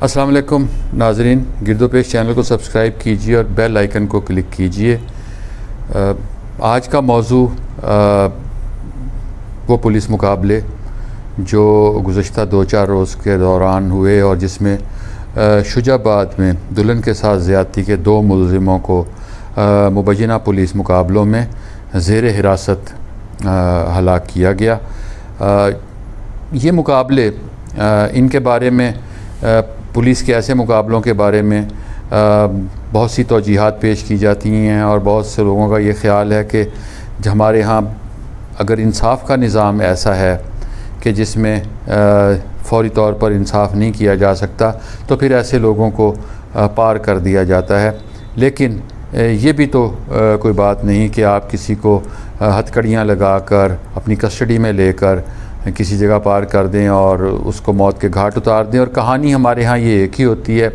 السلام علیکم ناظرین، گرد و پیش چینل کو سبسکرائب کیجیے اور بیل آئیکن کو کلک کیجیے۔ آج کا موضوع وہ پولیس مقابلے جو گزشتہ 2-4 روز کے دوران ہوئے اور جس میں شجاع آباد میں دلہن کے ساتھ زیادتی کے 2 ملزموں کو مبینہ پولیس مقابلوں میں زیر حراست ہلاک کیا گیا۔ یہ مقابلے ان کے بارے میں پولیس کے ایسے مقابلوں کے بارے میں بہت سی توجیہات پیش کی جاتی ہیں اور بہت سے لوگوں کا یہ خیال ہے کہ ہمارے ہاں اگر انصاف کا نظام ایسا ہے کہ جس میں فوری طور پر انصاف نہیں کیا جا سکتا تو پھر ایسے لوگوں کو پار کر دیا جاتا ہے۔ لیکن یہ بھی تو کوئی بات نہیں کہ آپ کسی کو ہتھکڑیاں لگا کر اپنی کسٹڈی میں لے کر کسی جگہ پار کر دیں اور اس کو موت کے گھاٹ اتار دیں۔ اور کہانی ہمارے ہاں یہ ایک ہی ہوتی ہے۔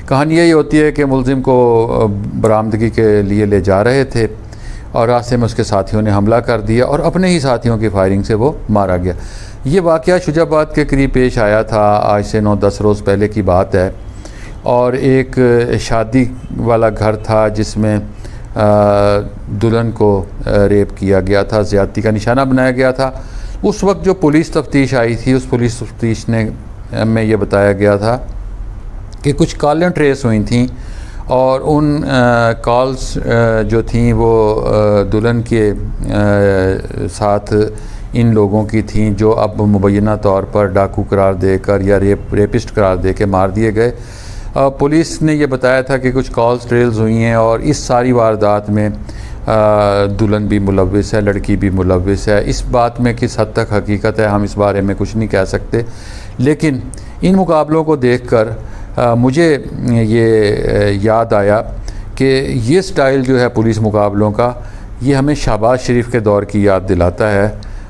کہانی یہی ہوتی ہے کہ ملزم کو برآمدگی کے لیے لے جا رہے تھے اور راستے میں اس کے ساتھیوں نے حملہ کر دیا اور اپنے ہی ساتھیوں کی فائرنگ سے وہ مارا گیا۔ یہ واقعہ شجاع آباد کے قریب پیش آیا تھا، آج سے 9-10 روز پہلے کی بات ہے، اور ایک شادی والا گھر تھا جس میں دلہن کو ریپ کیا گیا تھا، زیادتی کا نشانہ بنایا گیا تھا۔ اس وقت جو پولیس تفتیش آئی تھی، اس پولیس تفتیش میں یہ بتایا گیا تھا کہ کچھ کالیں ٹریس ہوئی تھیں اور ان کالز جو تھیں وہ دلہن کے ساتھ ان لوگوں کی تھیں جو اب مبینہ طور پر ڈاکو قرار دے کر یا ریپسٹ قرار دے کے مار دیے گئے۔ پولیس نے یہ بتایا تھا کہ کچھ کالز ٹریلز ہوئی ہیں اور اس ساری واردات میں دلہن بھی ملوث ہے، لڑکی بھی ملوث ہے۔ اس بات میں کس حد تک حقیقت ہے ہم اس بارے میں کچھ نہیں کہہ سکتے، لیکن ان مقابلوں کو دیکھ کر مجھے یہ یاد آیا کہ یہ سٹائل جو ہے پولیس مقابلوں کا، یہ ہمیں شہباز شریف کے دور کی یاد دلاتا ہے۔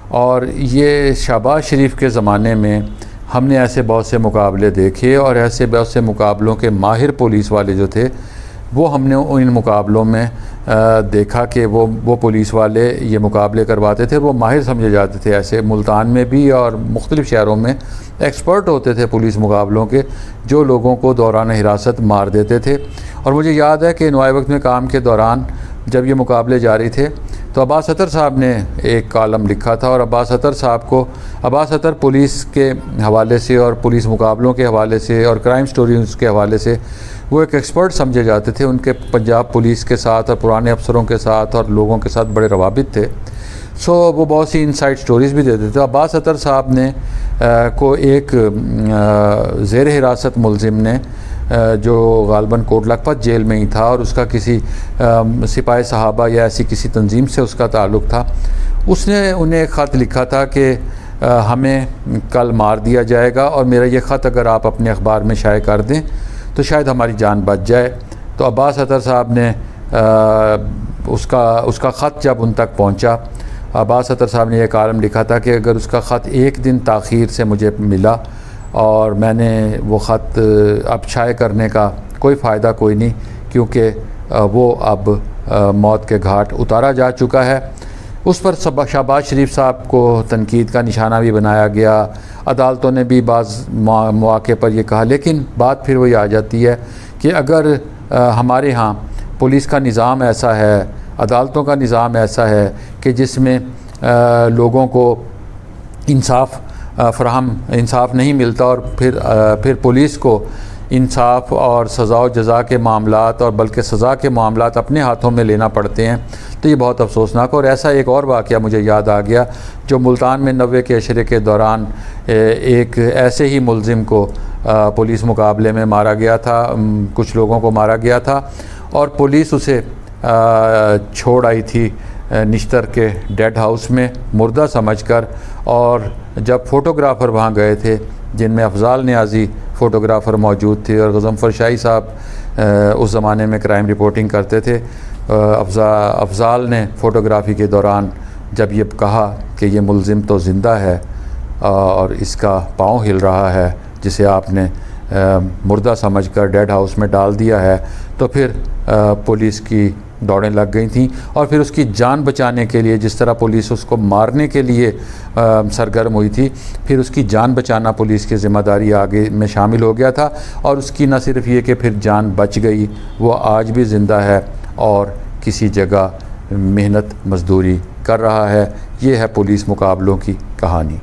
اور یہ شہباز شریف کے زمانے میں ہم نے ایسے بہت سے مقابلے دیکھے اور ایسے بہت سے مقابلوں کے ماہر پولیس والے جو تھے وہ ہم نے ان مقابلوں میں دیکھا کہ وہ پولیس والے یہ مقابلے کرواتے تھے، وہ ماہر سمجھے جاتے تھے۔ ایسے ملتان میں بھی اور مختلف شہروں میں ایکسپرٹ ہوتے تھے پولیس مقابلوں کے، جو لوگوں کو دوران حراست مار دیتے تھے۔ اور مجھے یاد ہے کہ نوائے وقت میں کام کے دوران جب یہ مقابلے جاری تھے تو عباس اطہر صاحب نے ایک کالم لکھا تھا، اور عباس اطہر پولیس کے حوالے سے اور پولیس مقابلوں کے حوالے سے اور کرائم سٹوریز کے حوالے سے وہ ایک ایکسپرٹ سمجھے جاتے تھے۔ ان کے پنجاب پولیس کے ساتھ اور پرانے افسروں کے ساتھ اور لوگوں کے ساتھ بڑے روابط تھے، وہ بہت سی انسائٹ سٹوریز بھی دیتے تھے۔ عباس اطہر صاحب نے کو ایک زیر حراست ملزم نے جو غالباً کوٹ لکھپت جیل میں ہی تھا اور اس کا کسی سپاہی صحابہ یا ایسی کسی تنظیم سے اس کا تعلق تھا، اس نے انہیں ایک خط لکھا تھا کہ ہمیں کل مار دیا جائے گا اور میرا یہ خط اگر آپ اپنے اخبار میں شائع کر دیں تو شاید ہماری جان بچ جائے۔ تو عباس اطہر صاحب نے اس کا خط جب ان تک پہنچا، عباس اطہر صاحب نے یہ کالم لکھا تھا کہ اگر اس کا خط 1 دن تاخیر سے مجھے ملا اور میں نے وہ خط اب شائع کرنے کا کوئی فائدہ کوئی نہیں، کیونکہ وہ اب موت کے گھاٹ اتارا جا چکا ہے۔ اس پر شہباز شریف صاحب کو تنقید کا نشانہ بھی بنایا گیا، عدالتوں نے بھی بعض مواقع پر یہ کہا، لیکن بات پھر وہی آ جاتی ہے کہ اگر ہمارے ہاں پولیس کا نظام ایسا ہے، عدالتوں کا نظام ایسا ہے کہ جس میں لوگوں کو انصاف نہیں ملتا اور پھر پولیس کو انصاف اور سزا و جزا کے معاملات اور بلکہ سزا کے معاملات اپنے ہاتھوں میں لینا پڑتے ہیں، تو یہ بہت افسوسناک۔ اور ایسا ایک اور واقعہ مجھے یاد آ گیا جو ملتان میں 90 کے عشرے کے دوران ایک ایسے ہی ملزم کو پولیس مقابلے میں مارا گیا تھا، کچھ لوگوں کو مارا گیا تھا اور پولیس اسے چھوڑ آئی تھی نشتر کے ڈیڈ ہاؤس میں مردہ سمجھ کر، اور جب فوٹوگرافر وہاں گئے تھے جن میں افضال نیازی فوٹوگرافر موجود تھے اور غضنفر شاہی صاحب اس زمانے میں کرائم رپورٹنگ کرتے تھے، افضال نے فوٹوگرافی کے دوران جب یہ کہا کہ یہ ملزم تو زندہ ہے اور اس کا پاؤں ہل رہا ہے جسے آپ نے مردہ سمجھ کر ڈیڈ ہاؤس میں ڈال دیا ہے، تو پھر پولیس کی دوڑیں لگ گئی تھیں اور پھر اس کی جان بچانے کے لیے جس طرح پولیس اس کو مارنے کے لیے سرگرم ہوئی تھی، پھر اس کی جان بچانا پولیس کی ذمہ داری آگے میں شامل ہو گیا تھا، اور اس کی نہ صرف یہ کہ پھر جان بچ گئی، وہ آج بھی زندہ ہے اور کسی جگہ محنت مزدوری کر رہا ہے۔ یہ ہے پولیس مقابلوں کی کہانی۔